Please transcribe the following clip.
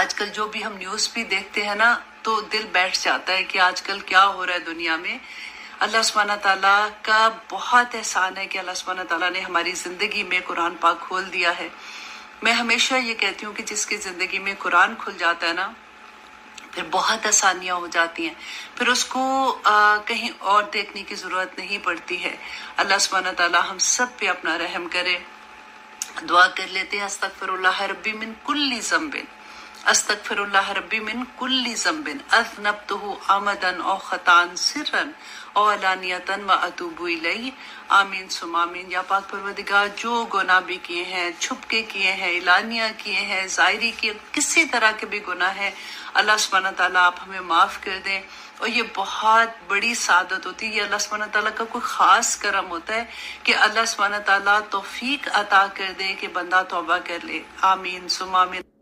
آج کل جو بھی ہم نیوز بھی دیکھتے ہیں نا تو دل بیٹھ جاتا ہے کہ آج کل کیا ہو رہا ہے دنیا میں۔ اللہ سبحانہ تعالیٰ کا بہت احسان ہے کہ اللہ سبحانہ تعالیٰ نے ہماری زندگی میں قرآن پاک کھول دیا ہے۔ میں ہمیشہ یہ کہتی ہوں کہ جس کی زندگی میں قرآن کھل جاتا ہے نا پھر بہت آسانیاں ہو جاتی ہیں، پھر اس کو کہیں اور دیکھنے کی ضرورت نہیں پڑتی ہے۔ اللہ سبحانہ تعالیٰ ہم سب پہ اپنا رحم کرے۔ دعا کر لیتے ہیں، استغفر اللہ ربی من کل ذنب، استغفر اللہ ربی من کل ذنب اذنبتہ عمدا او خطا سرا او علانیۃ واتوب الیہ، آمین ثم آمین۔ یا پاک پروردگار جو گناہ بھی کیے ہیں، چھپ کے کیے ہیں، اعلانیہ کیے ہیں، ظاہری کیے، کسی طرح کے بھی گناہ ہیں، اللہ سبحانہ تعالیٰ آپ ہمیں معاف کر دیں۔ اور یہ بہت بڑی سعادت ہوتی ہے، یہ اللہ سبحانہ تعالیٰ کا کوئی خاص کرم ہوتا ہے کہ اللہ سبحانہ تعالیٰ توفیق عطا کر دے کہ بندہ توبہ کر لے۔ آمین ثم آمین۔